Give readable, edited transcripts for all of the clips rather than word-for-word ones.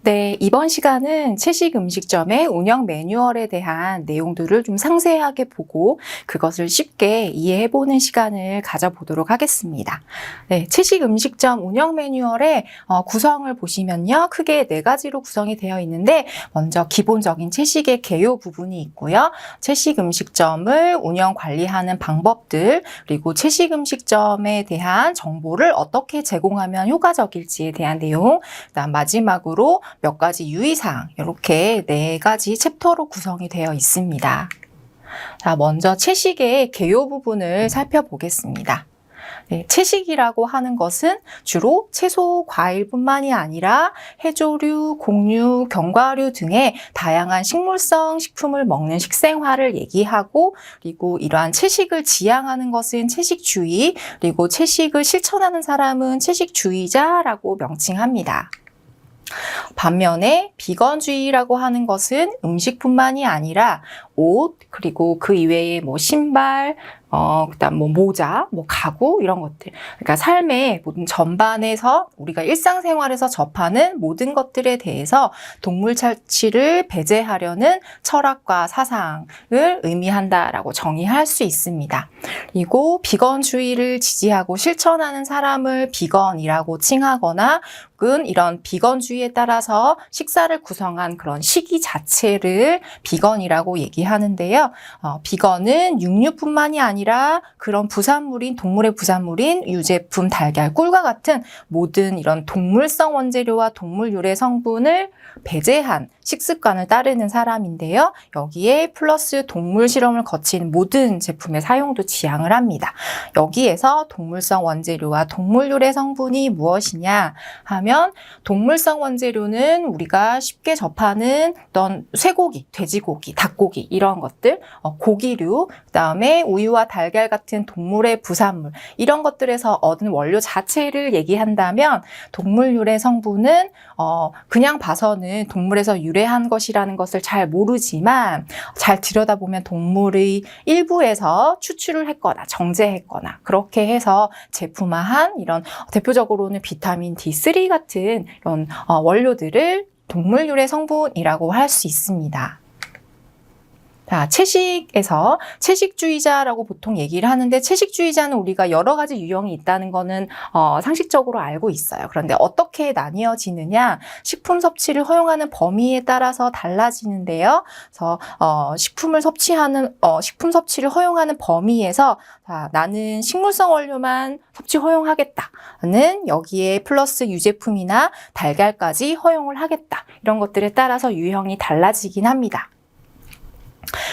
네, 이번 시간은 채식 음식점의 운영 매뉴얼에 대한 내용들을 좀 상세하게 보고 그것을 쉽게 이해해보는 시간을 가져보도록 하겠습니다. 네, 채식 음식점 운영 매뉴얼의 구성을 보시면요. 크게 4가지로 구성이 되어 있는데 먼저 기본적인 채식의 개요 부분이 있고요. 채식 음식점을 운영 관리하는 방법들 그리고 채식 음식점에 대한 정보를 어떻게 제공하면 효과적일지에 대한 내용 그다음 마지막으로 몇 가지 유의사항 이렇게 4가지 챕터로 구성이 되어 있습니다. 자, 먼저 채식의 개요 부분을 살펴보겠습니다. 네, 채식이라고 하는 것은 주로 채소, 과일뿐만이 아니라 해조류, 곡류, 견과류 등의 다양한 식물성 식품을 먹는 식생활을 얘기하고 그리고 이러한 채식을 지향하는 것은 채식주의 그리고 채식을 실천하는 사람은 채식주의자라고 명칭합니다. 반면에 비건주의라고 하는 것은 음식뿐만이 아니라 옷, 그리고 그 이외에 신발, 그다음 모자, 가구 이런 것들. 그러니까 삶의 모든 전반에서 우리가 일상생활에서 접하는 모든 것들에 대해서 동물 착취를 배제하려는 철학과 사상을 의미한다라고 정의할 수 있습니다. 그리고 비건주의를 지지하고 실천하는 사람을 비건이라고 칭하거나 혹은 이런 비건주의에 따라서 식사를 구성한 그런 식이 자체를 비건이라고 얘기하는데요. 비건은 육류뿐만이 아니라 그런 부산물인 동물의 부산물인 유제품, 달걀, 꿀과 같은 모든 이런 동물성 원재료와 동물 유래 성분을 배제한 식습관을 따르는 사람인데요. 여기에 플러스 동물 실험을 거친 모든 제품의 사용도 지향을 합니다. 여기에서 동물성 원재료와 동물 유래 성분이 무엇이냐 하면 동물성 원재료는 우리가 쉽게 접하는 어떤 쇠고기, 돼지고기, 닭고기 이런 것들, 고기류, 그다음에 우유와 달걀 같은 동물의 부산물 이런 것들에서 얻은 원료 자체를 얘기한다면 동물 유래 성분은 그냥 봐서는 동물에서 유래한 것이라는 것을 잘 모르지만 잘 들여다보면 동물의 일부에서 추출을 했거나 정제했거나 그렇게 해서 제품화한 이런 대표적으로는 비타민 D3 같은 이런 원료들을 동물 유래 성분이라고 할 수 있습니다. 자, 채식에서 채식주의자라고 보통 얘기를 하는데 채식주의자는 우리가 여러 가지 유형이 있다는 거는 상식적으로 알고 있어요. 그런데 어떻게 나뉘어지느냐? 식품 섭취를 허용하는 범위에 따라서 달라지는데요. 그래서 식품 섭취를 허용하는 범위에서 자, 나는 식물성 원료만 섭취 허용하겠다는 여기에 플러스 유제품이나 달걀까지 허용을 하겠다. 이런 것들에 따라서 유형이 달라지긴 합니다.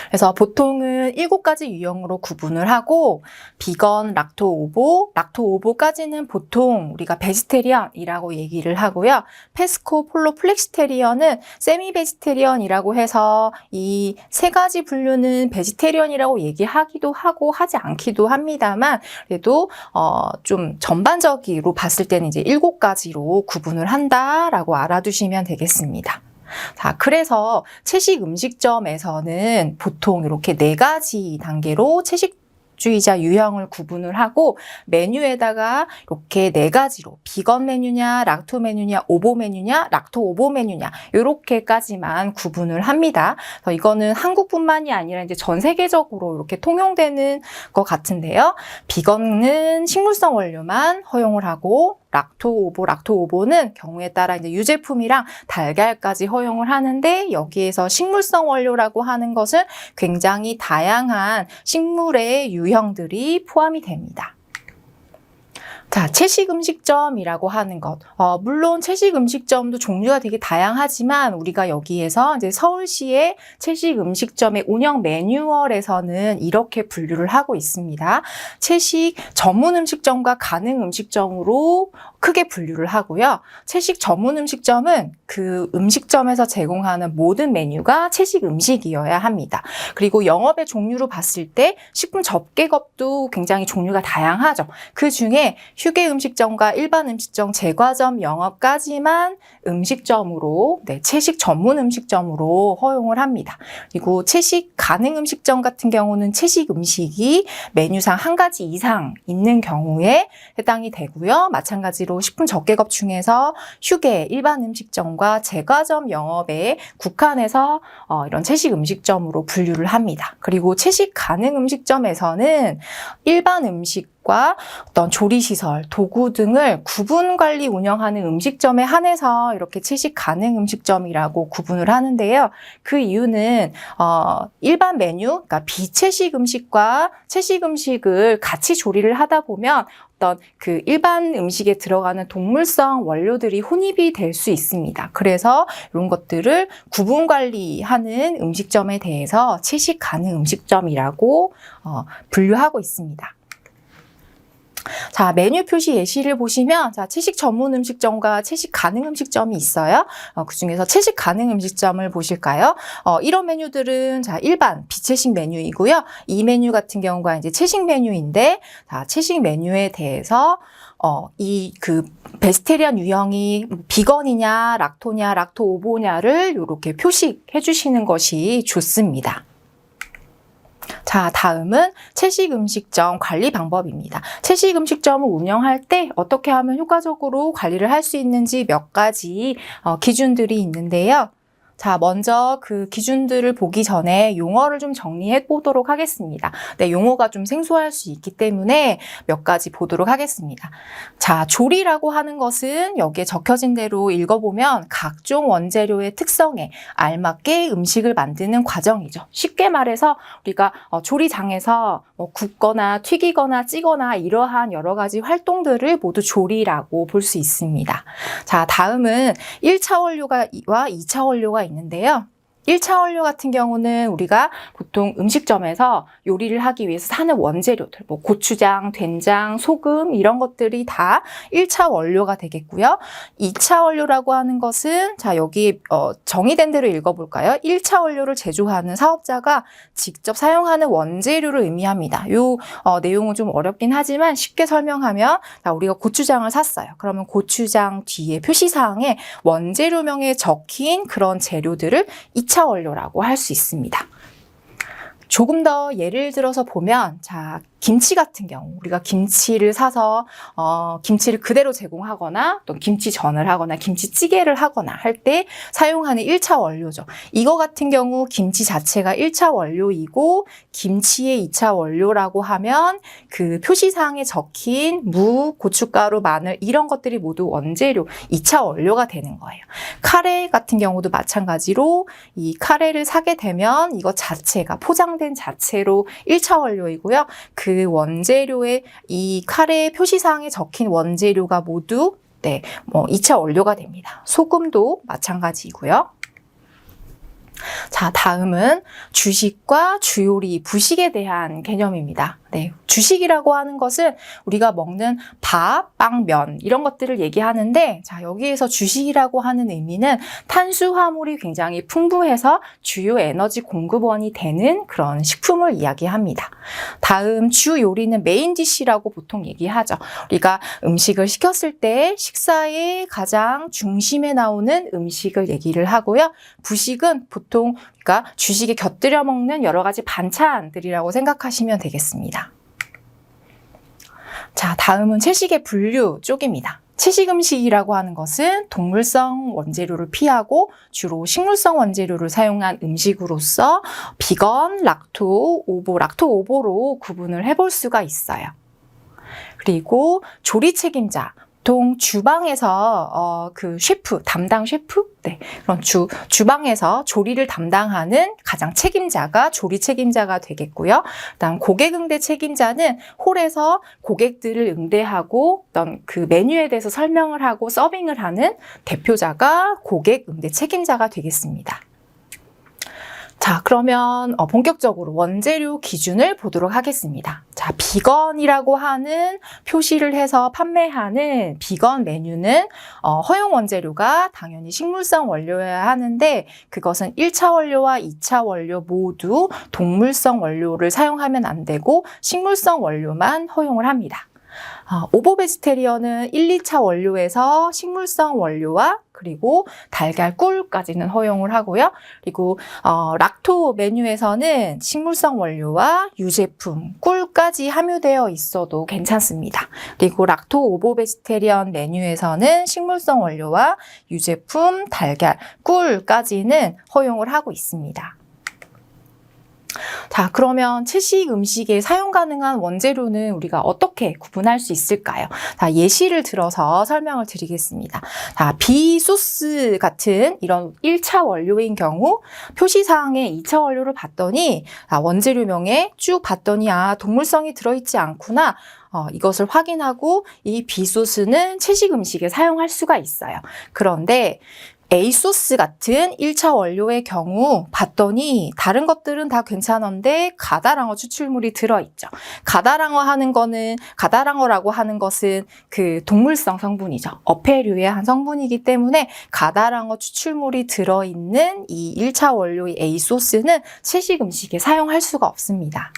그래서 보통은 7가지 유형으로 구분을 하고 비건, 락토오보까지는 보통 우리가 베지테리언이라고 얘기를 하고요. 페스코, 폴로, 플렉시테리언은 세미 베지테리언이라고 해서 이 3가지 분류는 베지테리언이라고 얘기하기도 하고 하지 않기도 합니다만 그래도 좀 전반적으로 봤을 때는 이제 7가지로 구분을 한다라고 알아두시면 되겠습니다. 자, 그래서 채식 음식점에서는 보통 이렇게 4가지 단계로 채식주의자 유형을 구분을 하고 메뉴에다가 이렇게 4가지로 비건 메뉴냐, 락토 메뉴냐, 오보 메뉴냐, 락토 오보 메뉴냐 이렇게까지만 구분을 합니다. 그래서 이거는 한국뿐만이 아니라 이제 전 세계적으로 이렇게 통용되는 것 같은데요. 비건은 식물성 원료만 허용을 하고 락토오보는 경우에 따라 이제 유제품이랑 달걀까지 허용을 하는데 여기에서 식물성 원료라고 하는 것은 굉장히 다양한 식물의 유형들이 포함이 됩니다. 자, 채식 음식점이라고 하는 것. 물론 채식 음식점도 종류가 되게 다양하지만 우리가 여기에서 이제 서울시의 채식 음식점의 운영 매뉴얼에서는 이렇게 분류를 하고 있습니다. 채식 전문 음식점과 가능 음식점으로 크게 분류를 하고요. 채식 전문 음식점은 그 음식점에서 제공하는 모든 메뉴가 채식 음식이어야 합니다. 그리고 영업의 종류로 봤을 때 식품 접객업도 굉장히 종류가 다양하죠. 그 중에 휴게 음식점과 일반 음식점, 제과점 영업까지만 음식점으로, 채식 전문 음식점으로 허용을 합니다. 그리고 채식 가능 음식점 같은 경우는 채식 음식이 메뉴상 한 가지 이상 있는 경우에 해당이 되고요. 마찬가지로 식품 적개급 중에서 휴게, 일반 음식점과 제과점 영업에 국한해서 이런 채식 음식점으로 분류를 합니다. 그리고 채식 가능 음식점에서는 일반 음식과 어떤 조리시설, 도구 등을 구분 관리 운영하는 음식점에 한해서 이렇게 채식 가능 음식점이라고 구분을 하는데요. 그 이유는 일반 메뉴, 그러니까 비채식 음식과 채식 음식을 같이 조리를 하다 보면 어떤 그 일반 음식에 들어가는 동물성 원료들이 혼입이 될 수 있습니다. 그래서 이런 것들을 구분 관리하는 음식점에 대해서 채식 가능 음식점이라고 분류하고 있습니다. 자, 메뉴 표시 예시를 보시면, 자, 채식 전문 음식점과 채식 가능 음식점이 있어요. 그 중에서 채식 가능 음식점을 보실까요? 이런 메뉴들은, 자, 일반 비채식 메뉴이고요. 이 메뉴 같은 경우가 이제 채식 메뉴인데, 자, 채식 메뉴에 대해서, 베스테리안 유형이 비건이냐, 락토냐, 락토 오보냐를 이렇게 표시해 주시는 것이 좋습니다. 자, 다음은 채식 음식점 관리 방법입니다. 채식 음식점을 운영할 때 어떻게 하면 효과적으로 관리를 할 수 있는지 몇 가지 기준들이 있는데요. 자, 먼저 그 기준들을 보기 전에 용어를 좀 정리해 보도록 하겠습니다. 네, 용어가 좀 생소할 수 있기 때문에 몇 가지 보도록 하겠습니다. 자, 조리라고 하는 것은 여기에 적혀진 대로 읽어보면 각종 원재료의 특성에 알맞게 음식을 만드는 과정이죠. 쉽게 말해서 우리가 조리장에서 굽거나 튀기거나 찌거나 이러한 여러 가지 활동들을 모두 조리라고 볼 수 있습니다. 자, 다음은 1차 원료와 2차 원료가 있는데요. 1차 원료 같은 경우는 우리가 보통 음식점에서 요리를 하기 위해서 사는 원재료들, 뭐 고추장, 된장, 소금 이런 것들이 다 1차 원료가 되겠고요. 2차 원료라고 하는 것은 자, 여기 정의된 대로 읽어볼까요? 1차 원료를 제조하는 사업자가 직접 사용하는 원재료를 의미합니다. 요 내용은 좀 어렵긴 하지만 쉽게 설명하면 자, 우리가 고추장을 샀어요. 그러면 고추장 뒤에 표시사항에 원재료명에 적힌 그런 재료들을 2차 원료라고 할 수 있습니다. 조금 더 예를 들어서 보면, 자, 김치 같은 경우 우리가 김치를 사서 김치를 그대로 제공하거나 또 김치전을 하거나 김치찌개를 하거나 할 때 사용하는 1차 원료죠. 이거 같은 경우 김치 자체가 1차 원료이고 김치의 2차 원료라고 하면 그 표시사항에 적힌 무, 고춧가루, 마늘 이런 것들이 모두 원재료 2차 원료가 되는 거예요. 카레 같은 경우도 마찬가지로 이 카레를 사게 되면 이거 자체가 포장된 자체로 1차 원료이고요. 그 원재료의 이 카레 표시사항에 적힌 원재료가 모두 2차 원료가 됩니다. 소금도 마찬가지이고요. 자, 다음은 주식과 주요리, 부식에 대한 개념입니다. 네, 주식이라고 하는 것은 우리가 먹는 밥, 빵, 면 이런 것들을 얘기하는데 자, 여기에서 주식이라고 하는 의미는 탄수화물이 굉장히 풍부해서 주요 에너지 공급원이 되는 그런 식품을 이야기합니다. 다음 주 요리는 메인 디시라고 보통 얘기하죠. 우리가 음식을 시켰을 때 식사의 가장 중심에 나오는 음식을 얘기를 하고요. 부식은 보통 그러니까 주식에 곁들여 먹는 여러 가지 반찬들이라고 생각하시면 되겠습니다. 자, 다음은 채식의 분류 쪽입니다. 채식 음식이라고 하는 것은 동물성 원재료를 피하고 주로 식물성 원재료를 사용한 음식으로서 비건, 락토 오보로 구분을 해볼 수가 있어요. 그리고 조리 책임자, 보통 주방에서 그 셰프, 담당 셰프? 네, 그런 주방에서 조리를 담당하는 가장 책임자가 조리 책임자가 되겠고요. 그다음 고객 응대 책임자는 홀에서 고객들을 응대하고 어떤 그 메뉴에 대해서 설명을 하고 서빙을 하는 대표자가 고객 응대 책임자가 되겠습니다. 자, 그러면 본격적으로 원재료 기준을 보도록 하겠습니다. 자, 비건이라고 하는 표시를 해서 판매하는 비건 메뉴는 허용 원재료가 당연히 식물성 원료여야 하는데 그것은 1차 원료와 2차 원료 모두 동물성 원료를 사용하면 안 되고 식물성 원료만 허용을 합니다. 오보 베지테리언은 1, 2차 원료에서 식물성 원료와 그리고 달걀, 꿀까지는 허용을 하고요. 그리고 락토 메뉴에서는 식물성 원료와 유제품, 꿀까지 함유되어 있어도 괜찮습니다. 그리고 락토 오보 베지테리언 메뉴에서는 식물성 원료와 유제품, 달걀, 꿀까지는 허용을 하고 있습니다. 자, 그러면 채식 음식에 사용 가능한 원재료는 우리가 어떻게 구분할 수 있을까요? 자, 예시를 들어서 설명을 드리겠습니다. 자, 비소스 같은 이런 1차 원료인 경우 표시사항에 2차 원료를 봤더니 원재료명에 쭉 봤더니 동물성이 들어있지 않구나. 이것을 확인하고 이 비소스는 채식 음식에 사용할 수가 있어요. 그런데 A소스 같은 1차 원료의 경우 봤더니 다른 것들은 다 괜찮은데 가다랑어 추출물이 들어있죠. 가다랑어라고 하는 것은 그 동물성 성분이죠. 어패류의 한 성분이기 때문에 가다랑어 추출물이 들어있는 이 1차 원료의 A소스는 채식 음식에 사용할 수가 없습니다.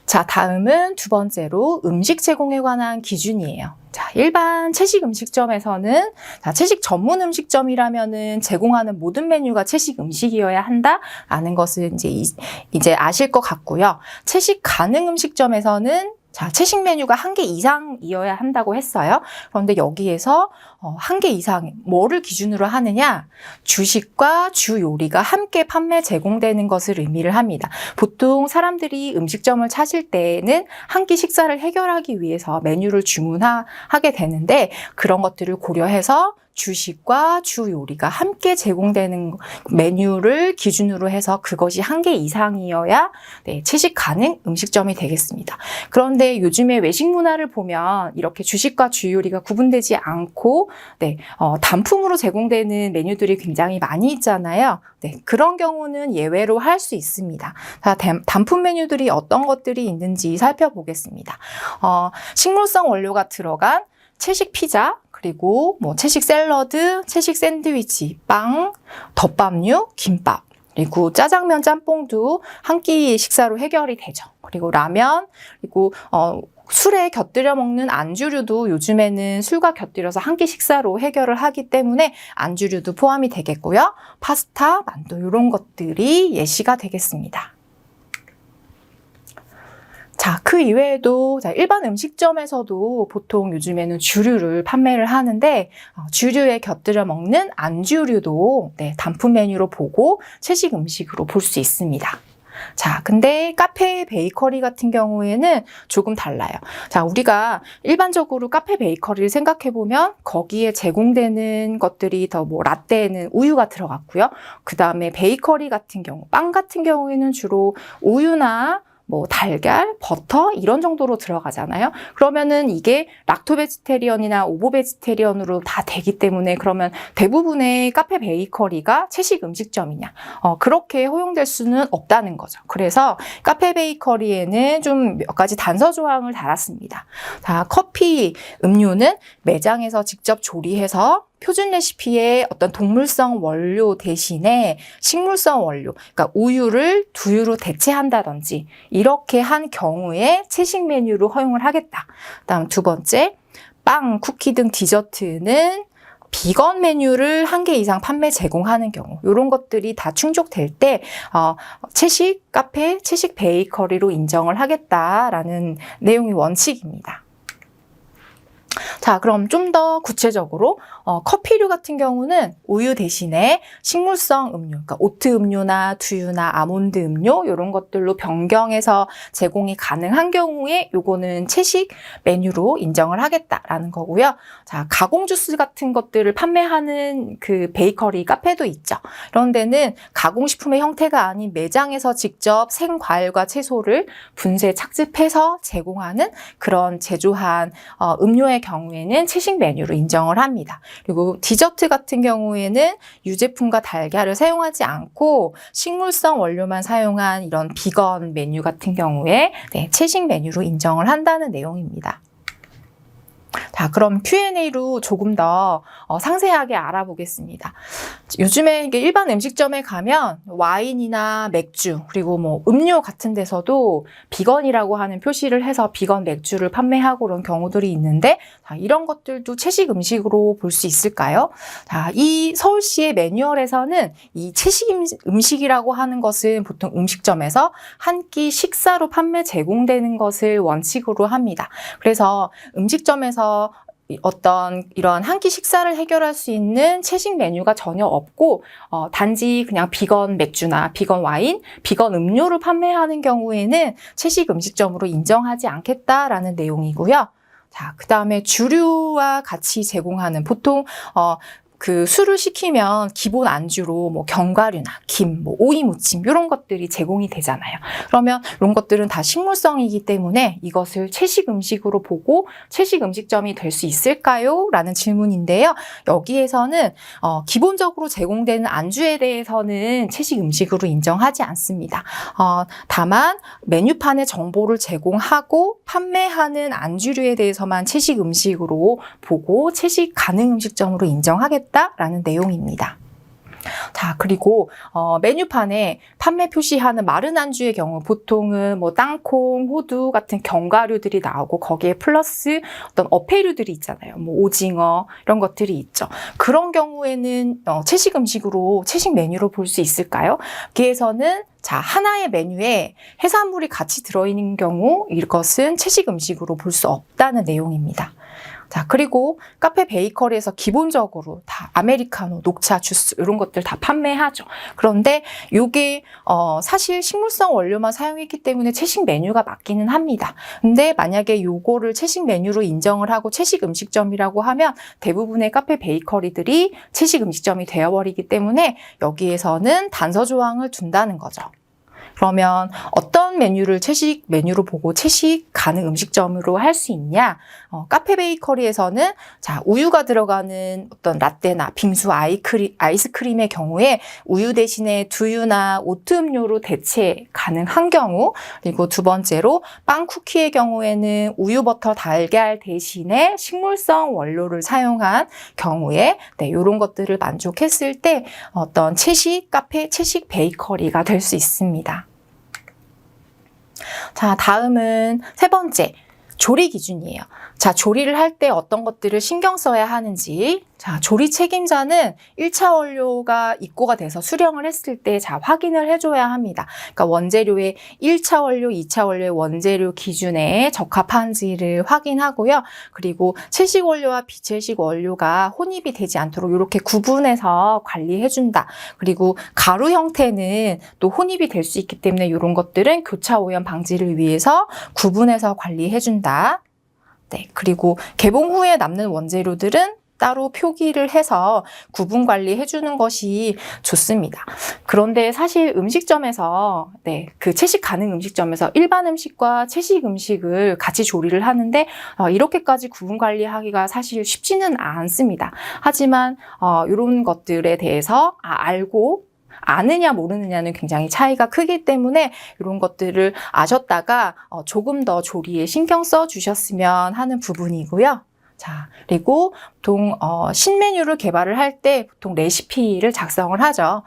자, 다음은 두 번째로 음식 제공에 관한 기준이에요. 자, 일반 채식 음식점에서는 채식 전문 음식점이라면은 제공하는 모든 메뉴가 채식 음식이어야 한다라는 것은 이제 아실 것 같고요. 채식 가능 음식점에서는 채식 메뉴가 1개 이상이어야 한다고 했어요. 그런데 여기에서 1개 이상, 뭐를 기준으로 하느냐? 주식과 주 요리가 함께 판매 제공되는 것을 의미를 합니다. 보통 사람들이 음식점을 찾을 때에는 한 끼 식사를 해결하기 위해서 메뉴를 주문하게 되는데 그런 것들을 고려해서 주식과 주 요리가 함께 제공되는 메뉴를 기준으로 해서 그것이 1개 이상이어야 채식 가능 음식점이 되겠습니다. 그런데 요즘에 외식 문화를 보면 이렇게 주식과 주 요리가 구분되지 않고 단품으로 제공되는 메뉴들이 굉장히 많이 있잖아요. 그런 경우는 예외로 할 수 있습니다. 자, 단품 메뉴들이 어떤 것들이 있는지 살펴보겠습니다. 식물성 원료가 들어간 채식 피자, 그리고 채식 샐러드, 채식 샌드위치, 빵, 덮밥류, 김밥, 그리고 짜장면, 짬뽕도 한 끼 식사로 해결이 되죠. 그리고 라면, 그리고 술에 곁들여 먹는 안주류도 요즘에는 술과 곁들여서 한 끼 식사로 해결을 하기 때문에 안주류도 포함이 되겠고요. 파스타, 만두 이런 것들이 예시가 되겠습니다. 자, 그 이외에도 일반 음식점에서도 보통 요즘에는 주류를 판매를 하는데 주류에 곁들여 먹는 안주류도 단품 메뉴로 보고 채식 음식으로 볼 수 있습니다. 자, 근데 카페 베이커리 같은 경우에는 조금 달라요. 자, 우리가 일반적으로 카페 베이커리를 생각해보면 거기에 제공되는 것들이 라떼에는 우유가 들어갔고요. 그 다음에 베이커리 같은 경우, 빵 같은 경우에는 주로 우유나 달걀, 버터 이런 정도로 들어가잖아요. 그러면은 이게 락토 베지테리언이나 오보 베지테리언으로 다 되기 때문에 그러면 대부분의 카페 베이커리가 채식 음식점이냐? 그렇게 허용될 수는 없다는 거죠. 그래서 카페 베이커리에는 좀 몇 가지 단서 조항을 달았습니다. 자, 커피, 음료는 매장에서 직접 조리해서 표준 레시피의 어떤 동물성 원료 대신에 식물성 원료, 그러니까 우유를 두유로 대체한다든지 이렇게 한 경우에 채식 메뉴로 허용을 하겠다. 다음 두 번째, 빵, 쿠키 등 디저트는 비건 메뉴를 1개 이상 판매 제공하는 경우 이런 것들이 다 충족될 때 채식 카페, 채식 베이커리로 인정을 하겠다라는 내용이 원칙입니다. 자, 그럼 좀 더 구체적으로 커피류 같은 경우는 우유 대신에 식물성 음료, 그러니까 오트 음료나 두유나 아몬드 음료 이런 것들로 변경해서 제공이 가능한 경우에 요거는 채식 메뉴로 인정을 하겠다라는 거고요. 자, 가공 주스 같은 것들을 판매하는 그 베이커리 카페도 있죠. 이런 데는 가공식품의 형태가 아닌 매장에서 직접 생과일과 채소를 분쇄 착즙해서 제공하는 그런 제조한 음료의 경우에는 채식 메뉴로 인정을 합니다. 그리고 디저트 같은 경우에는 유제품과 달걀을 사용하지 않고 식물성 원료만 사용한 이런 비건 메뉴 같은 경우에 채식 메뉴로 인정을 한다는 내용입니다. 자, 그럼 Q&A로 조금 더 상세하게 알아보겠습니다. 요즘에 이게 일반 음식점에 가면 와인이나 맥주, 그리고 뭐 음료 같은 데서도 비건이라고 하는 표시를 해서 비건 맥주를 판매하고 그런 경우들이 있는데, 자, 이런 것들도 채식 음식으로 볼 수 있을까요? 자, 이 서울시의 매뉴얼에서는 이 채식 음식이라고 하는 것은 보통 음식점에서 한 끼 식사로 판매 제공되는 것을 원칙으로 합니다. 그래서 음식점에서 어떤 이런 한 끼 식사를 해결할 수 있는 채식 메뉴가 전혀 없고 단지 그냥 비건 맥주나 비건 와인, 비건 음료를 판매하는 경우에는 채식 음식점으로 인정하지 않겠다라는 내용이고요. 자, 그다음에 주류와 같이 제공하는 보통 그 술을 시키면 기본 안주로 뭐 견과류나 김, 뭐 오이 무침 이런 것들이 제공이 되잖아요. 그러면 이런 것들은 다 식물성이기 때문에 이것을 채식 음식으로 보고 채식 음식점이 될 수 있을까요? 라는 질문인데요. 여기에서는 기본적으로 제공되는 안주에 대해서는 채식 음식으로 인정하지 않습니다. 다만 메뉴판에 정보를 제공하고 판매하는 안주류에 대해서만 채식 음식으로 보고 채식 가능 음식점으로 인정하겠다. 라는 내용입니다. 자, 그리고 메뉴판에 판매 표시하는 마른 안주의 경우 보통은 뭐 땅콩, 호두 같은 견과류들이 나오고 거기에 플러스 어떤 어패류들이 있잖아요. 뭐 오징어 이런 것들이 있죠. 그런 경우에는 채식 음식으로 채식 메뉴로 볼 수 있을까요? 여기에서는 자, 하나의 메뉴에 해산물이 같이 들어있는 경우 이것은 채식 음식으로 볼 수 없다는 내용입니다. 자, 그리고 카페 베이커리에서 기본적으로 다 아메리카노, 녹차, 주스 이런 것들 다 판매하죠. 그런데 이게 사실 식물성 원료만 사용했기 때문에 채식 메뉴가 맞기는 합니다. 근데 만약에 요거를 채식 메뉴로 인정을 하고 채식 음식점이라고 하면 대부분의 카페 베이커리들이 채식 음식점이 되어버리기 때문에 여기에서는 단서 조항을 둔다는 거죠. 그러면 어떤 메뉴를 채식 메뉴로 보고 채식 가능 음식점으로 할 수 있냐? 카페 베이커리에서는 자, 우유가 들어가는 어떤 라떼나 빙수 아이스크림의 경우에 우유 대신에 두유나 오트 음료로 대체 가능한 경우, 그리고 두 번째로 빵 쿠키의 경우에는 우유 버터 달걀 대신에 식물성 원료를 사용한 경우에 이런 것들을 만족했을 때 어떤 채식 카페, 채식 베이커리가 될 수 있습니다. 자, 다음은 세 번째, 조리 기준이에요. 자, 조리를 할 때 어떤 것들을 신경 써야 하는지. 자, 조리 책임자는 1차 원료가 입고가 돼서 수령을 했을 때 자, 확인을 해줘야 합니다. 그러니까 원재료의 1차 원료, 2차 원료의 원재료 기준에 적합한지를 확인하고요. 그리고 채식 원료와 비채식 원료가 혼입이 되지 않도록 이렇게 구분해서 관리해준다. 그리고 가루 형태는 또 혼입이 될 수 있기 때문에 이런 것들은 교차 오염 방지를 위해서 구분해서 관리해준다. 네, 그리고 개봉 후에 남는 원재료들은 따로 표기를 해서 구분 관리해주는 것이 좋습니다. 그런데 사실 음식점에서 그 채식 가능 음식점에서 일반 음식과 채식 음식을 같이 조리를 하는데 이렇게까지 구분 관리하기가 사실 쉽지는 않습니다. 하지만 이런 것들에 대해서 알고 아느냐 모르느냐는 굉장히 차이가 크기 때문에 이런 것들을 아셨다가 조금 더 조리에 신경 써 주셨으면 하는 부분이고요. 자, 그리고 보통 신메뉴를 개발을 할 때 보통 레시피를 작성을 하죠.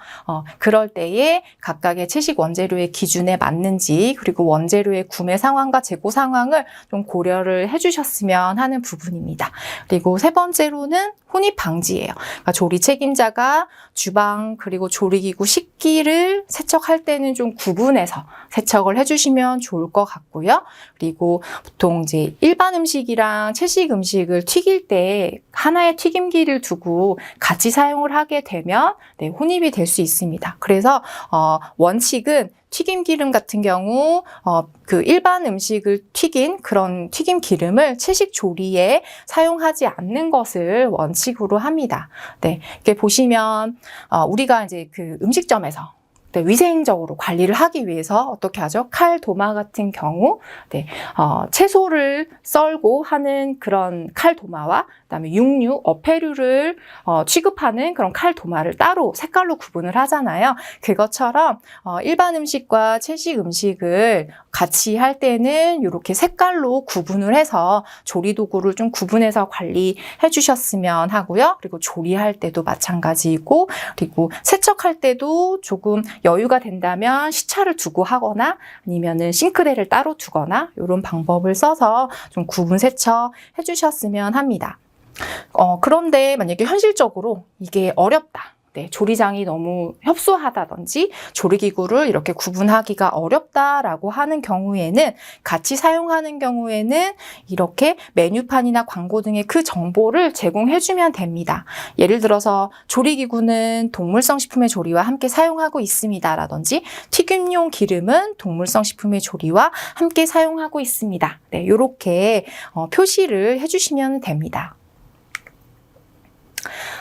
그럴 때에 각각의 채식 원재료의 기준에 맞는지 그리고 원재료의 구매 상황과 재고 상황을 좀 고려를 해주셨으면 하는 부분입니다. 그리고 세 번째로는 혼입 방지예요. 그러니까 조리 책임자가 주방 그리고 조리기구 식기를 세척할 때는 좀 구분해서 세척을 해주시면 좋을 것 같고요. 그리고 보통 이제 일반 음식이랑 채식 음식을 튀길 때 하나의 튀김기를 두고 같이 사용을 하게 되면 혼입이 될 수 있습니다. 그래서 원칙은 튀김 기름 같은 경우 그 일반 음식을 튀긴 그런 튀김 기름을 채식 조리에 사용하지 않는 것을 원칙으로 합니다. 네, 이렇게 보시면 우리가 이제 그 음식점에서 위생적으로 관리를 하기 위해서 어떻게 하죠? 칼, 도마 같은 경우 채소를 썰고 하는 그런 칼, 도마와 그다음에 육류, 어패류를 취급하는 그런 칼, 도마를 따로 색깔로 구분을 하잖아요. 그것처럼 일반 음식과 채식 음식을 같이 할 때는 이렇게 색깔로 구분을 해서 조리도구를 좀 구분해서 관리해 주셨으면 하고요. 그리고 조리할 때도 마찬가지이고, 그리고 세척할 때도 조금 여유가 된다면 시차를 두고 하거나 아니면은 싱크대를 따로 두거나 이런 방법을 써서 좀 구분 세척해 주셨으면 합니다. 그런데 만약에 현실적으로 이게 어렵다. 조리장이 너무 협소하다든지 조리기구를 이렇게 구분하기가 어렵다라고 하는 경우에는, 같이 사용하는 경우에는 이렇게 메뉴판이나 광고 등의 그 정보를 제공해주면 됩니다. 예를 들어서 조리기구는 동물성 식품의 조리와 함께 사용하고 있습니다 라든지, 튀김용 기름은 동물성 식품의 조리와 함께 사용하고 있습니다. 이렇게 표시를 해주시면 됩니다.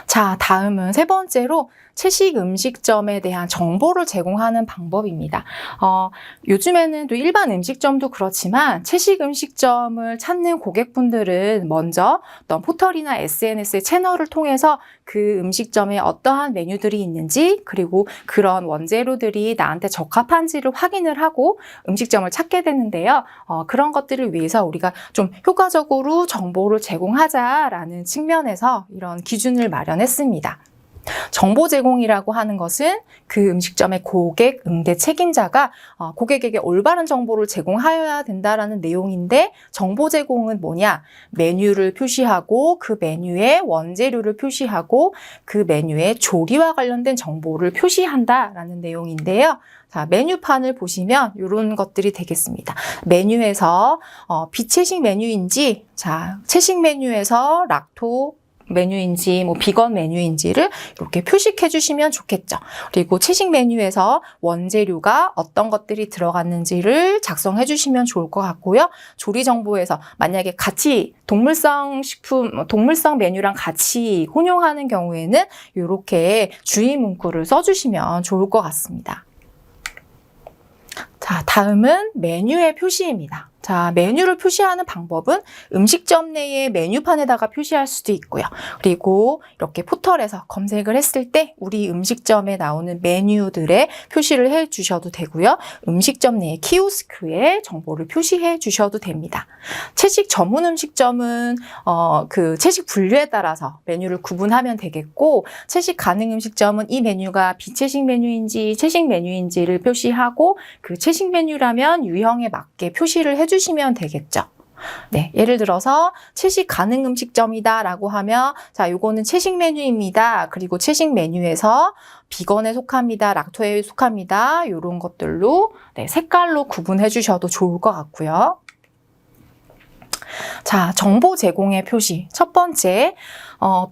자, 다음은 세 번째로 채식 음식점에 대한 정보를 제공하는 방법입니다. 요즘에는 또 일반 음식점도 그렇지만 채식 음식점을 찾는 고객분들은 먼저 어떤 포털이나 SNS의 채널을 통해서 그 음식점에 어떠한 메뉴들이 있는지, 그리고 그런 원재료들이 나한테 적합한지를 확인을 하고 음식점을 찾게 되는데요. 그런 것들을 위해서 우리가 좀 효과적으로 정보를 제공하자라는 측면에서 이런 기준을 마련했습니다. 정보 제공이라고 하는 것은 그 음식점의 고객 응대 책임자가 고객에게 올바른 정보를 제공하여야 된다라는 내용인데, 정보 제공은 뭐냐? 메뉴를 표시하고 그 메뉴의 원재료를 표시하고 그 메뉴의 조리와 관련된 정보를 표시한다라는 내용인데요. 자, 메뉴판을 보시면 이런 것들이 되겠습니다. 메뉴에서 비채식 메뉴인지, 자, 채식 메뉴에서 락토 메뉴인지 비건 메뉴인지를 이렇게 표식해 주시면 좋겠죠. 그리고 채식 메뉴에서 원재료가 어떤 것들이 들어갔는지를 작성해 주시면 좋을 것 같고요. 조리 정보에서 만약에 같이 동물성 식품, 동물성 메뉴랑 같이 혼용하는 경우에는 이렇게 주의 문구를 써주시면 좋을 것 같습니다. 자, 다음은 메뉴의 표시입니다. 자, 메뉴를 표시하는 방법은 음식점 내의 메뉴판에다가 표시할 수도 있고요. 그리고 이렇게 포털에서 검색을 했을 때 우리 음식점에 나오는 메뉴들의 표시를 해 주셔도 되고요. 음식점 내의 키오스크에 정보를 표시해 주셔도 됩니다. 채식 전문 음식점은 그 채식 분류에 따라서 메뉴를 구분하면 되겠고, 채식 가능 음식점은 이 메뉴가 비채식 메뉴인지 채식 메뉴인지를 표시하고, 그 채식 메뉴라면 유형에 맞게 표시를 해주시면 되겠죠. 네, 예를 들어서 채식 가능 음식점이다 라고 하면, 자, 요거는 채식 메뉴입니다. 그리고 채식 메뉴에서 비건에 속합니다. 락토에 속합니다. 이런 것들로 색깔로 구분해 주셔도 좋을 것 같고요. 자, 정보 제공의 표시. 첫 번째,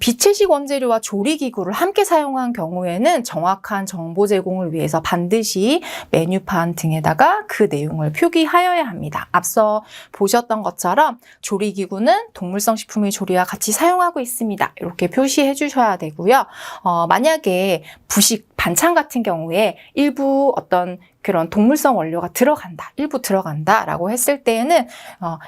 비채식 원재료와 조리기구를 함께 사용한 경우에는 정확한 정보 제공을 위해서 반드시 메뉴판 등에다가 그 내용을 표기하여야 합니다. 앞서 보셨던 것처럼 조리기구는 동물성 식품의 조리와 같이 사용하고 있습니다. 이렇게 표시해 주셔야 되고요. 만약에 부식, 반찬 같은 경우에 일부 어떤 그런 동물성 원료가 들어간다, 일부 들어간다라고 했을 때에는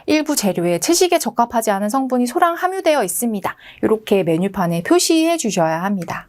일부 재료에 채식에 적합하지 않은 성분이 소량 함유되어 있습니다. 이렇게 메뉴판에 표시해 주셔야 합니다.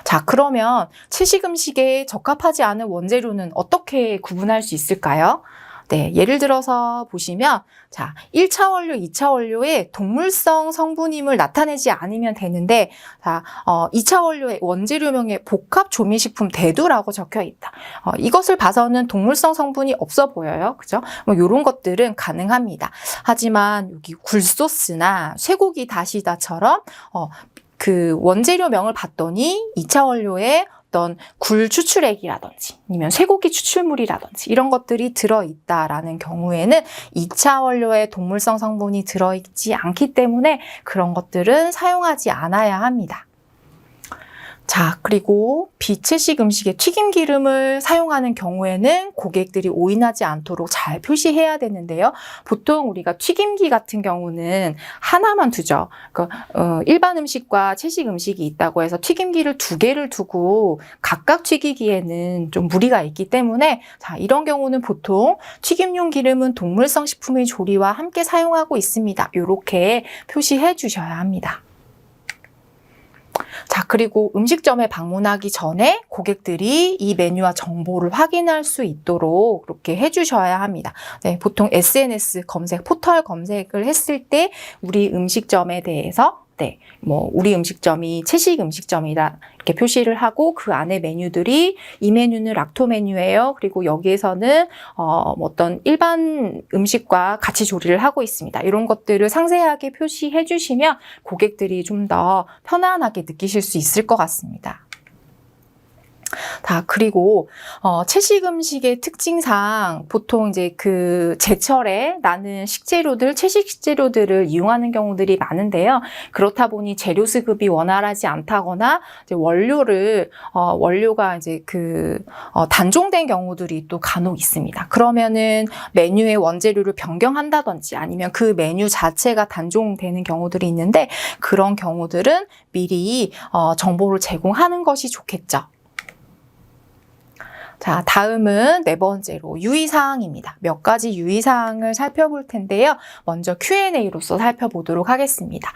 자, 그러면 채식 음식에 적합하지 않은 원재료는 어떻게 구분할 수 있을까요? 네, 예를 들어서 보시면, 자, 1차 원료, 2차 원료의 동물성 성분임을 나타내지 않으면 되는데, 자, 2차 원료의 원재료명에 복합 조미식품 대두라고 적혀 있다. 이것을 봐서는 동물성 성분이 없어 보여요. 그죠? 이런 것들은 가능합니다. 하지만 여기 굴소스나 쇠고기 다시다처럼, 그 원재료명을 봤더니 2차 원료에 어떤 굴 추출액이라든지 아니면 쇠고기 추출물이라든지 이런 것들이 들어있다라는 경우에는 2차 원료에 동물성 성분이 들어있지 않기 때문에 그런 것들은 사용하지 않아야 합니다. 자, 그리고 비채식 음식에 튀김 기름을 사용하는 경우에는 고객들이 오인하지 않도록 잘 표시해야 되는데요. 보통 우리가 튀김기 같은 경우는 하나만 두죠. 그러니까 일반 음식과 채식 음식이 있다고 해서 튀김기를 2개를 두고 각각 튀기기에는 좀 무리가 있기 때문에 자, 이런 경우는 보통 튀김용 기름은 동물성 식품의 조리와 함께 사용하고 있습니다. 이렇게 표시해 주셔야 합니다. 자, 그리고 음식점에 방문하기 전에 고객들이 이 메뉴와 정보를 확인할 수 있도록 이렇게 해주셔야 합니다. 네, 보통 SNS 검색, 포털 검색을 했을 때 우리 음식점에 대해서 우리 음식점이 채식 음식점이다 이렇게 표시를 하고 그 안에 메뉴들이 이 메뉴는 락토 메뉴예요. 그리고 여기에서는 어떤 일반 음식과 같이 조리를 하고 있습니다. 이런 것들을 상세하게 표시해 주시면 고객들이 좀 더 편안하게 느끼실 수 있을 것 같습니다. 자, 그리고 채식 음식의 특징상 보통 이제 그 제철에 나는 식재료들, 채식 식재료들을 이용하는 경우들이 많은데요. 그렇다 보니 재료 수급이 원활하지 않다거나 이제 원료가 이제 단종된 경우들이 또 간혹 있습니다. 그러면은 메뉴의 원재료를 변경한다든지 아니면 그 메뉴 자체가 단종되는 경우들이 있는데 그런 경우들은 미리 정보를 제공하는 것이 좋겠죠. 자, 다음은 4번째로 유의사항입니다. 몇 가지 유의사항을 살펴볼 텐데요. 먼저 Q&A로서 살펴보도록 하겠습니다.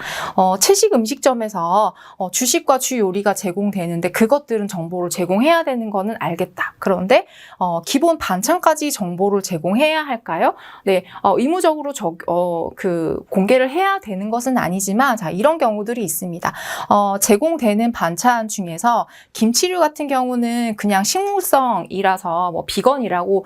채식 음식점에서 주식과 주요리가 제공되는데 그것들은 정보를 제공해야 되는 거는 알겠다. 그런데 기본 반찬까지 정보를 제공해야 할까요? 네, 의무적으로 공개를 해야 되는 것은 아니지만 자, 이런 경우들이 있습니다. 제공되는 반찬 중에서 김치류 같은 경우는 그냥 식물성 이라서 비건이라고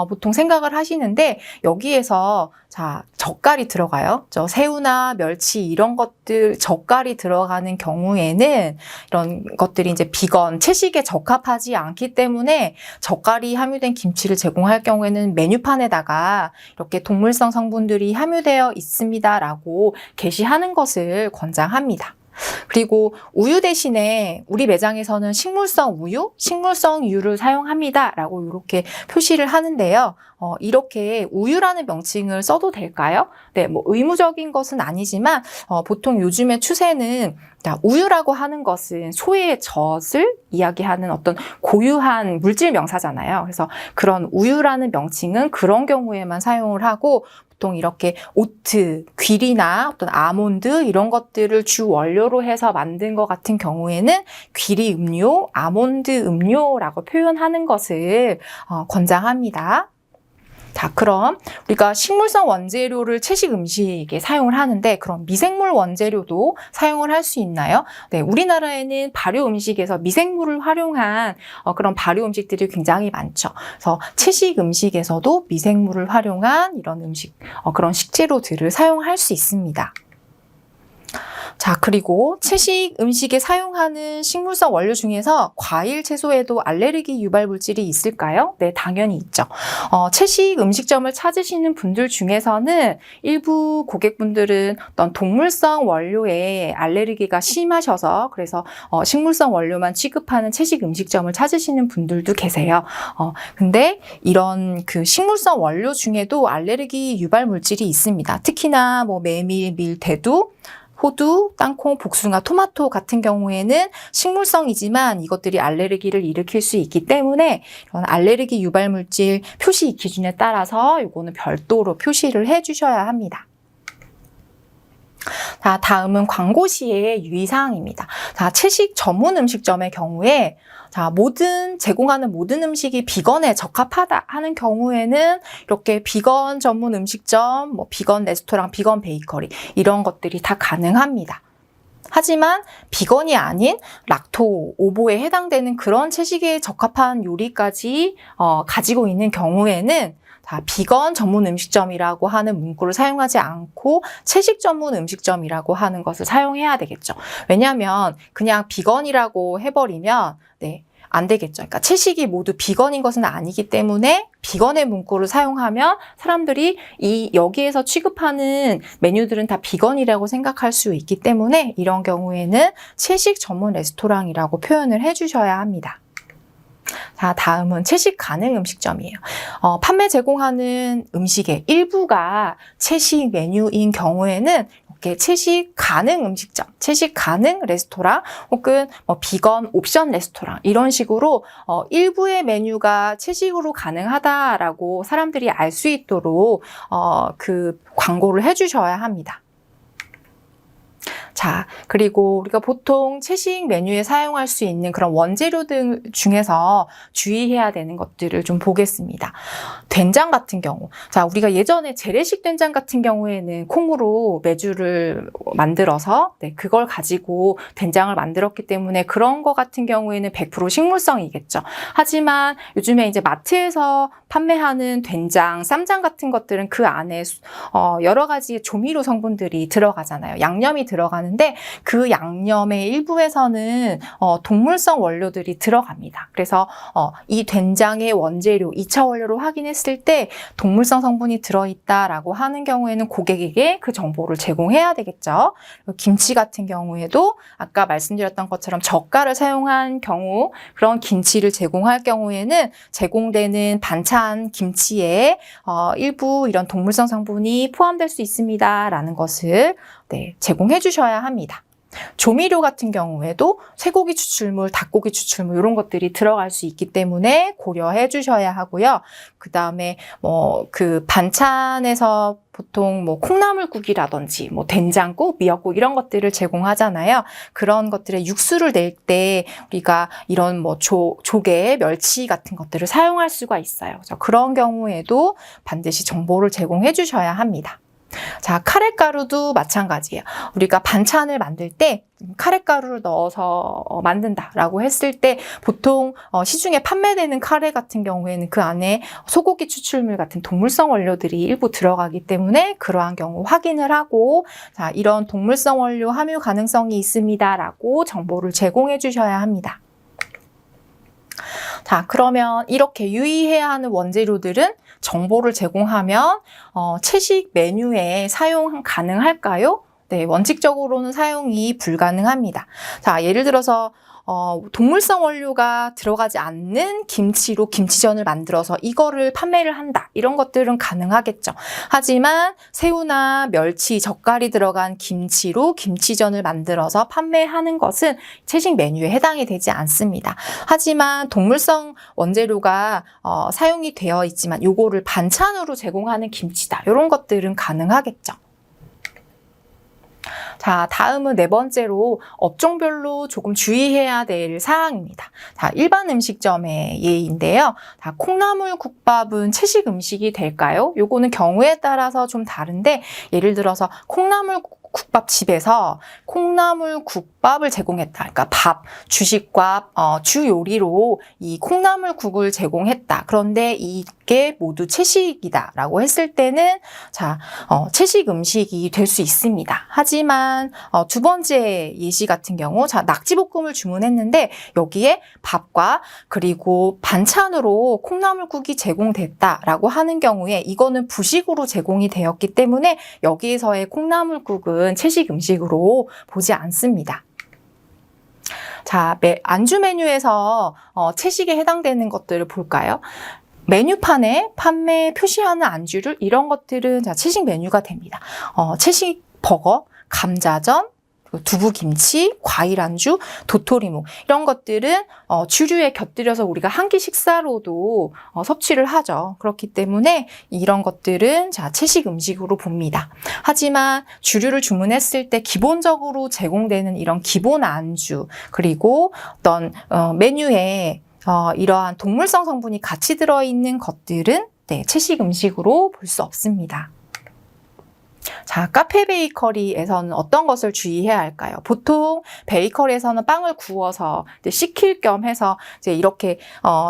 보통 생각을 하시는데 여기에서 자, 젓갈이 들어가요. 새우나 멸치 이런 것들 젓갈이 들어가는 경우에는 이런 것들이 이제 비건, 채식에 적합하지 않기 때문에 젓갈이 함유된 김치를 제공할 경우에는 메뉴판에다가 이렇게 동물성 성분들이 함유되어 있습니다라고 게시하는 것을 권장합니다. 그리고 우유 대신에 우리 매장에서는 식물성 우유를 사용합니다. 라고 이렇게 표시를 하는데요. 이렇게 우유라는 명칭을 써도 될까요? 네, 의무적인 것은 아니지만, 보통 요즘의 추세는 우유라고 하는 것은 소의 젖을 이야기하는 어떤 고유한 물질 명사잖아요. 그래서 그런 우유라는 명칭은 그런 경우에만 사용을 하고, 보통 이렇게 오트, 귀리나 어떤 아몬드 이런 것들을 주 원료로 해서 만든 것 같은 경우에는 귀리 음료, 아몬드 음료라고 표현하는 것을 권장합니다. 자, 그럼 우리가 식물성 원재료를 채식 음식에 사용을 하는데 그럼 미생물 원재료도 사용을 할 수 있나요? 네, 우리나라에는 발효 음식에서 미생물을 활용한 그런 발효 음식들이 굉장히 많죠. 그래서 채식 음식에서도 미생물을 활용한 이런 음식, 그런 식재료들을 사용할 수 있습니다. 자, 그리고 채식 음식에 사용하는 식물성 원료 중에서 과일, 채소에도 알레르기 유발 물질이 있을까요? 네, 당연히 있죠. 채식 음식점을 찾으시는 분들 중에서는 일부 고객분들은 어떤 동물성 원료에 알레르기가 심하셔서 그래서 식물성 원료만 취급하는 채식 음식점을 찾으시는 분들도 계세요. 근데 이런 그 식물성 원료 중에도 알레르기 유발 물질이 있습니다. 특히나 메밀, 밀, 대두, 호두, 땅콩, 복숭아, 토마토 같은 경우에는 식물성이지만 이것들이 알레르기를 일으킬 수 있기 때문에 이런 알레르기 유발 물질 표시 기준에 따라서 이거는 별도로 표시를 해 주셔야 합니다. 자, 다음은 광고 시의 유의사항입니다. 자, 채식 전문 음식점의 경우에 자, 제공하는 모든 음식이 비건에 적합하다 하는 경우에는 이렇게 비건 전문 음식점, 비건 레스토랑, 비건 베이커리 이런 것들이 다 가능합니다. 하지만 비건이 아닌 락토, 오보에 해당되는 그런 채식에 적합한 요리까지 가지고 있는 경우에는 자, 비건 전문 음식점이라고 하는 문구를 사용하지 않고 채식 전문 음식점이라고 하는 것을 사용해야 되겠죠. 왜냐하면 그냥 비건이라고 해버리면 안 되겠죠. 그러니까 채식이 모두 비건인 것은 아니기 때문에 비건의 문구를 사용하면 사람들이 여기에서 취급하는 메뉴들은 다 비건이라고 생각할 수 있기 때문에 이런 경우에는 채식 전문 레스토랑이라고 표현을 해주셔야 합니다. 자, 다음은 채식 가능 음식점이에요. 판매 제공하는 음식의 일부가 채식 메뉴인 경우에는 이렇게 채식 가능 음식점, 채식 가능 레스토랑 혹은 비건 옵션 레스토랑 이런 식으로 일부의 메뉴가 채식으로 가능하다라고 사람들이 알 수 있도록 그 광고를 해주셔야 합니다. 자, 그리고 우리가 보통 채식 메뉴에 사용할 수 있는 그런 원재료들 중에서 주의해야 되는 것들을 좀 보겠습니다. 된장 같은 경우. 자, 우리가 예전에 재래식 된장 같은 경우에는 콩으로 메주를 만들어서 그걸 가지고 된장을 만들었기 때문에 그런 거 같은 경우에는 100% 식물성이겠죠. 하지만 요즘에 이제 마트에서 판매하는 된장, 쌈장 같은 것들은 그 안에 여러 가지 조미료 성분들이 들어가잖아요. 양념이 들어가는데 그 양념의 일부에서는 동물성 원료들이 들어갑니다. 그래서 이 된장의 원재료, 2차 원료로 확인했을 때 동물성 성분이 들어있다라고 하는 경우에는 고객에게 그 정보를 제공해야 되겠죠. 김치 같은 경우에도 아까 말씀드렸던 것처럼 젓갈을 사용한 경우 그런 김치를 제공할 경우에는 제공되는 반찬 김치에 일부 이런 동물성 성분이 포함될 수 있습니다라는 것을 제공해 주셔야 합니다. 조미료 같은 경우에도 쇠고기 추출물, 닭고기 추출물 이런 것들이 들어갈 수 있기 때문에 고려해 주셔야 하고요. 그 다음에 그 반찬에서 보통 콩나물국이라든지 된장국, 미역국 이런 것들을 제공하잖아요. 그런 것들의 육수를 낼 때 우리가 이런 조개, 멸치 같은 것들을 사용할 수가 있어요. 그래서 그런 경우에도 반드시 정보를 제공해 주셔야 합니다. 자, 카레가루도 마찬가지예요. 우리가 반찬을 만들 때 카레가루를 넣어서 만든다라고 했을 때 보통 시중에 판매되는 카레 같은 경우에는 그 안에 소고기 추출물 같은 동물성 원료들이 일부 들어가기 때문에 그러한 경우 확인을 하고 자, 이런 동물성 원료 함유 가능성이 있습니다라고 정보를 제공해 주셔야 합니다. 자, 그러면 이렇게 유의해야 하는 원재료들은 정보를 제공하면 채식 메뉴에 사용 가능할까요? 네, 원칙적으로는 사용이 불가능합니다. 자, 예를 들어서 동물성 원료가 들어가지 않는 김치로 김치전을 만들어서 이거를 판매를 한다. 이런 것들은 가능하겠죠. 하지만 새우나 멸치, 젓갈이 들어간 김치로 김치전을 만들어서 판매하는 것은 채식 메뉴에 해당이 되지 않습니다. 하지만 동물성 원재료가 사용이 되어 있지만 요거를 반찬으로 제공하는 김치다. 이런 것들은 가능하겠죠. 자, 다음은 네 번째로 업종별로 조금 주의해야 될 사항입니다. 자, 일반 음식점의 예인데요. 자, 콩나물 국밥은 채식 음식이 될까요? 요거는 경우에 따라서 좀 다른데 예를 들어서 콩나물 국밥집에서 콩나물 국밥을 제공했다. 그러니까 밥, 주식과 주 요리로 이 콩나물국을 제공했다. 그런데 이게 모두 채식이다라고 했을 때는 자, 채식 음식이 될 수 있습니다. 하지만 두 번째 예시 같은 경우 자, 낙지볶음을 주문했는데 여기에 밥과 그리고 반찬으로 콩나물국이 제공됐다라고 하는 경우에 이거는 부식으로 제공이 되었기 때문에 여기에서의 콩나물국은 채식 음식으로 보지 않습니다. 자, 안주 메뉴에서 채식에 해당되는 것들을 볼까요? 메뉴판에 판매 표시하는 안주를 이런 것들은 자, 채식 메뉴가 됩니다. 채식 버거, 감자전, 두부김치, 과일 안주, 도토리묵 이런 것들은 주류에 곁들여서 우리가 한 끼 식사로도 섭취를 하죠. 그렇기 때문에 이런 것들은 자, 채식 음식으로 봅니다. 하지만 주류를 주문했을 때 기본적으로 제공되는 이런 기본 안주 그리고 어떤 메뉴에 이러한 동물성 성분이 같이 들어있는 것들은 채식 음식으로 볼 수 없습니다. 자, 카페 베이커리에서는 어떤 것을 주의해야 할까요? 보통 베이커리에서는 빵을 구워서 식힐 겸 해서 이제 이렇게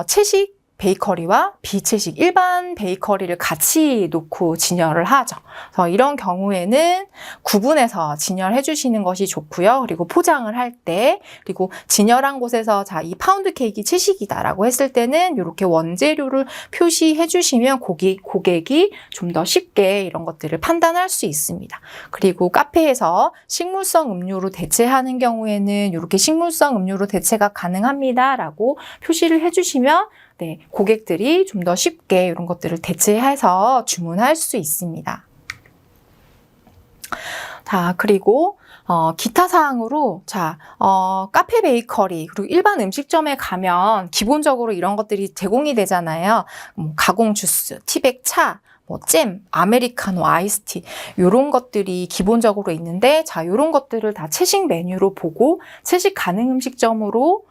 채식 베이커리와 비채식 일반 베이커리를 같이 놓고 진열을 하죠. 그래서 이런 경우에는 구분해서 진열해 주시는 것이 좋고요. 그리고 포장을 할 때, 그리고 진열한 곳에서 자, 이 파운드 케이크 채식이다라고 했을 때는 이렇게 원재료를 표시해 주시면 고객이 좀 더 쉽게 이런 것들을 판단할 수 있습니다. 그리고 카페에서 식물성 음료로 대체하는 경우에는 이렇게 식물성 음료로 대체가 가능합니다라고 표시를 해주시면 네, 고객들이 좀 더 쉽게 이런 것들을 대체해서 주문할 수 있습니다. 자, 그리고 기타 사항으로 카페 베이커리 그리고 일반 음식점에 가면 기본적으로 이런 것들이 제공이 되잖아요. 가공 주스, 티백 차, 잼, 아메리카노, 아이스티 이런 것들이 기본적으로 있는데 자, 이런 것들을 다 채식 메뉴로 보고 채식 가능 음식점으로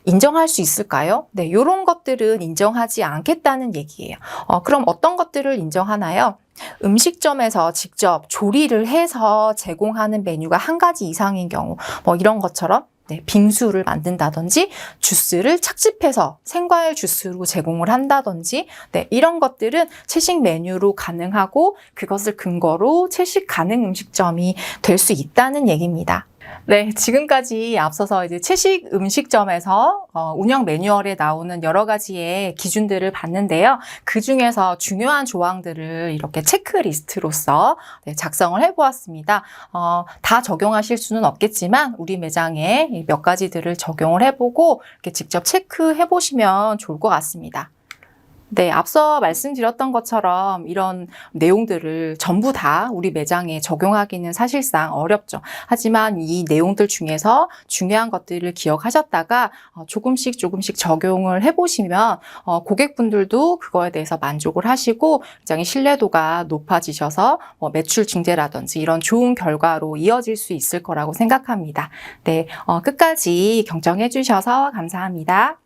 인정할 수 있을까요? 네, 이런 것들은 인정하지 않겠다는 얘기예요. 그럼 어떤 것들을 인정하나요? 음식점에서 직접 조리를 해서 제공하는 메뉴가 한 가지 이상인 경우, 이런 것처럼 네, 빙수를 만든다든지 주스를 착즙해서 생과일 주스로 제공을 한다든지 네, 이런 것들은 채식 메뉴로 가능하고 그것을 근거로 채식 가능 음식점이 될 수 있다는 얘기입니다. 네, 지금까지 앞서서 이제 채식 음식점에서 운영 매뉴얼에 나오는 여러 가지의 기준들을 봤는데요. 그 중에서 중요한 조항들을 이렇게 체크리스트로서 작성을 해보았습니다. 다 적용하실 수는 없겠지만 우리 매장에 몇 가지들을 적용을 해보고 이렇게 직접 체크해보시면 좋을 것 같습니다. 네, 앞서 말씀드렸던 것처럼 이런 내용들을 전부 다 우리 매장에 적용하기는 사실상 어렵죠. 하지만 이 내용들 중에서 중요한 것들을 기억하셨다가 조금씩 적용을 해보시면 고객분들도 그거에 대해서 만족을 하시고 굉장히 신뢰도가 높아지셔서 매출 증대라든지 이런 좋은 결과로 이어질 수 있을 거라고 생각합니다. 네, 끝까지 경청해 주셔서 감사합니다.